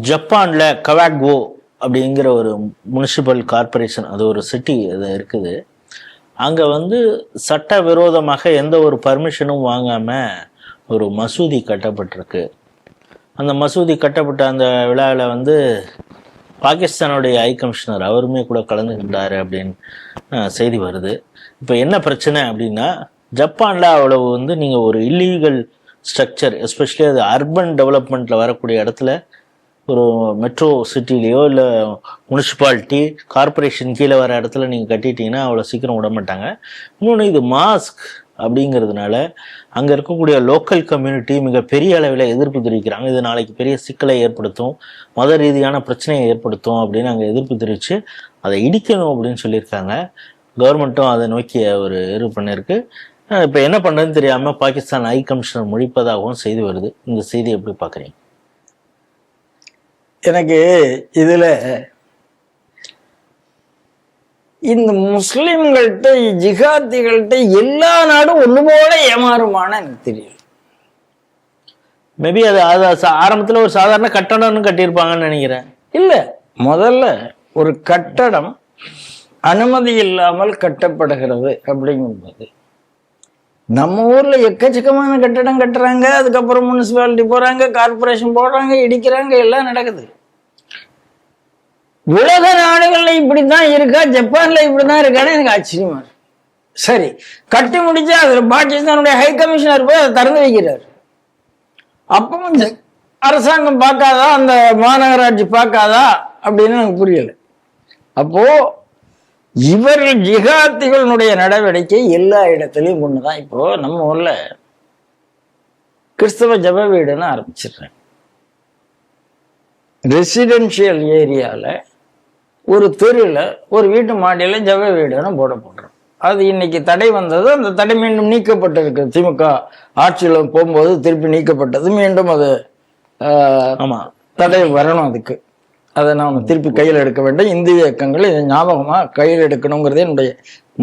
ஜப்பான்ல கவாகோ அப்படிங்கிற ஒரு முனிசிபல் கார்பரேஷன், அது ஒரு சிட்டி அது இருக்குது. அங்கே வந்து சட்டவிரோதமாக எந்த ஒரு பர்மிஷனும் வாங்காமல் ஒரு மசூதி கட்டப்பட்டிருக்கு. அந்த மசூதி கட்டப்பட்ட அந்த விழாவில் வந்து பாகிஸ்தானுடைய ஹை கமிஷனர் அவருமே கூட கலந்துக்கிட்டாரு அப்படின்னு செய்தி வருது. இப்போ என்ன பிரச்சனை அப்படின்னா, ஜப்பானில் அவ்வளவு வந்து நீங்கள் ஒரு இல்லீகல் ஸ்ட்ரக்சர், எஸ்பெஷலி அது அர்பன் டெவலப்மெண்ட்டில் வரக்கூடிய இடத்துல, ஒரு மெட்ரோ சிட்டிலேயோ இல்லை முனிசிபாலிட்டி கார்பரேஷன் கீழே வர இடத்துல நீங்கள் கட்டிட்டீங்கன்னா அவ்வளோ சீக்கிரம் விட மாட்டாங்க. இன்னொன்று, இது மாஸ்க் அப்படிங்கிறதுனால அங்கே இருக்கக்கூடிய லோக்கல் கம்யூனிட்டி மிக பெரிய அளவில் எதிர்ப்பு தெரிவிக்கிறாங்க. இது நாளைக்கு பெரிய சிக்கலை ஏற்படுத்தும், மத ரீதியான பிரச்சனையை ஏற்படுத்தும் அப்படின்னு அங்கே எதிர்ப்பு தெரிவித்து அதை இடிக்கணும் அப்படின்னு சொல்லியிருக்காங்க. கவர்மெண்ட்டும் அதை நோக்கி ஒரு இது பண்ணியிருக்கு. இப்போ என்ன பண்ணுறதுன்னு தெரியாமல் பாகிஸ்தான் ஹை கமிஷனர் முழிப்பதாகவும் செய்தி வருது. இந்த செய்தி எப்படி பார்க்குறீங்க? எனக்கு இதுல இந்த முஸ்லிம்கள்ட்ட ஜிகாதிகள்கிட்ட எல்லா நாடும் ஒண்ணு போல ஏமாறுமான எனக்கு தெரியும். மேபி அது ஆரம்பத்தில் ஒரு சாதாரண கட்டடம்னு கட்டியிருப்பாங்கன்னு நினைக்கிறேன். இல்ல, முதல்ல ஒரு கட்டடம் அனுமதி இல்லாமல் கட்டப்படுகிறது அப்படிங்கும்போது நம்ம ஊர்ல எக்கச்சக்கமான கட்டடம் கட்டுறாங்க, அதுக்கப்புறம் முனிசிபாலிட்டி போறாங்க, கார்பரேஷன் போடுறாங்க, இடிக்கிறாங்க, எல்லாம் நடக்குது. உலக நாடுகள்ல இப்படித்தான் இருக்கா, ஜப்பான்ல இப்படிதான் இருக்கான்னு எனக்கு ஆச்சரியமா இருக்கு. சரி, கட்டி முடிச்சா அதுல பாகிஸ்தானுடைய ஹை கமிஷனர் போய் அதை திறந்து வைக்கிறார். அப்பவும் அரசாங்கம் பார்க்காதா, அந்த மாநகராட்சி பார்க்காதா அப்படின்னு எனக்கு புரியல. அப்போ இவர்கள் ஜிகாதிகளுடைய நடவடிக்கை எல்லா இடத்துலையும் ஒண்ணுதான். இப்போ நம்ம ஊர்ல கிறிஸ்தவ ஜப வீடுன்னு ஆரம்பிச்சிடுறேன். ரெசிடென்சியல் ஏரியால ஒரு தெருவில் ஒரு வீட்டு மாடியில ஜப வீடுன்னு போடுறோம். அது இன்னைக்கு தடை வந்தது, அந்த தடை மீண்டும் நீக்கப்பட்டிருக்கு. திமுக ஆட்சியில் போகும்போது திருப்பி நீக்கப்பட்டது. மீண்டும் அது தடை வரணும். அதுக்கு அதை நாம் திருப்பி கையில் எடுக்க வேண்டும். இந்திய இயக்கங்கள் இதை ஞாபகமா கையில் எடுக்கணுங்கிறதே என்னுடைய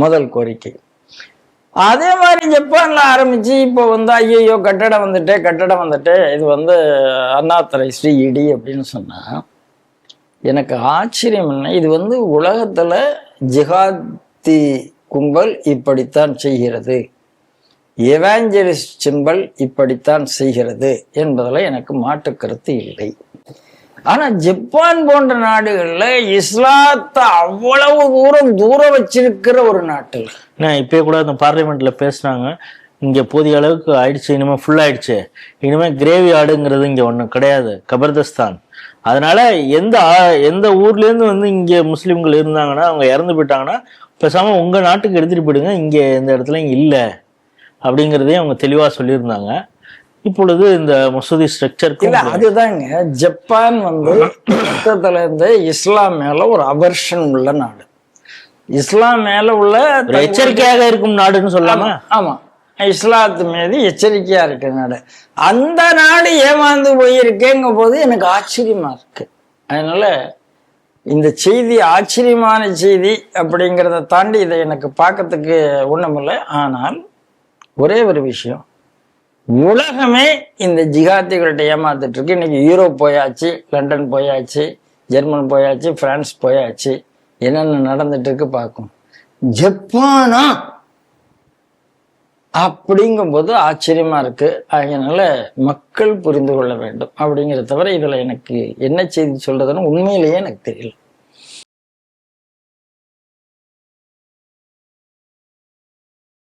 முதல் கோரிக்கை. அதே மாதிரி ஜப்பான்ல ஆரம்பிச்சு இப்போ வந்து ஐயோ கட்டடம் வந்துட்டு இது வந்து அண்ணாதுரை இடி அப்படின்னு சொன்னா எனக்கு ஆச்சரியம் என்ன, இது வந்து உலகத்துல ஜிகாதி கும்பல் இப்படித்தான் செய்கிறது, எவாஞ்சலிஸ்ட் சிம்பல் இப்படித்தான் செய்கிறது என்பதுல எனக்கு மாற்று கருத்து இல்லை. ஆனா ஜப்பான் போன்ற நாடுகள்ல இஸ்லாத்தை அவ்வளவு தூரம் வச்சிருக்கிற ஒரு நாட்டில் இப்பயே கூட அந்த பார்லிமெண்ட்ல பேசுனாங்க, இங்க போதிய அளவுக்கு ஆயிடுச்சு, இனிமே ஃபுல் ஆயிடுச்சு, இனிமே கிரேவி ஆடுங்கிறது இங்க ஒண்ணு கிடையாது, கபர்தஸ்தான். அதனால எந்த ஊர்ல இருந்து வந்து இங்க முஸ்லிம்கள் இருந்தாங்கன்னா, அவங்க இறந்து போயிட்டாங்கன்னா பேசாம உங்க நாட்டுக்கு எடுத்துட்டு போயிடுங்க, இங்க எந்த இடத்துல இங்க இல்லை அப்படிங்கிறதையும் அவங்க தெளிவா சொல்லியிருந்தாங்க. இப்பொழுது இந்த மசூதி ஸ்ட்ரக்சர் அதுதாங்க, ஜப்பான் வந்து மொத்தத்துல இருந்து இஸ்லாம் மேல ஒரு அவர்ஷன் உள்ள நாடு, இஸ்லாம் மேல உள்ள எச்சரிக்கையாக இருக்கும் நாடுன்னு சொல்லாமா? ஆமா, இஸ்லாத்து மீது எச்சரிக்கையா இருக்கிற நாடு. அந்த நாடு ஏமாந்து போயிருக்கேங்க போது எனக்கு ஆச்சரியமா இருக்கு. அதனால இந்த செய்தி ஆச்சரியமான செய்தி அப்படிங்கிறத தாண்டி இதை எனக்கு பார்க்கறதுக்கு ஒண்ணுமில்லை. ஆனால் ஒரே ஒரு விஷயம், உலகமே இந்த ஜிகாதிகள்கிட்ட ஏமாத்துட்டு இருக்கு. இன்னைக்கு யூரோப் போயாச்சு, லண்டன் போயாச்சு, ஜெர்மன் போயாச்சு, பிரான்ஸ் போயாச்சு, என்னென்ன நடந்துட்டு இருக்கு பார்க்கும். ஜப்பானா அப்படிங்கும்போது ஆச்சரியமா இருக்கு. அதனால மக்கள் புரிந்து கொள்ள வேண்டும் அப்படிங்கிறத தவிர இதுல எனக்கு என்ன செய்தி சொல்றதுன்னு உண்மையிலேயே எனக்கு தெரியல.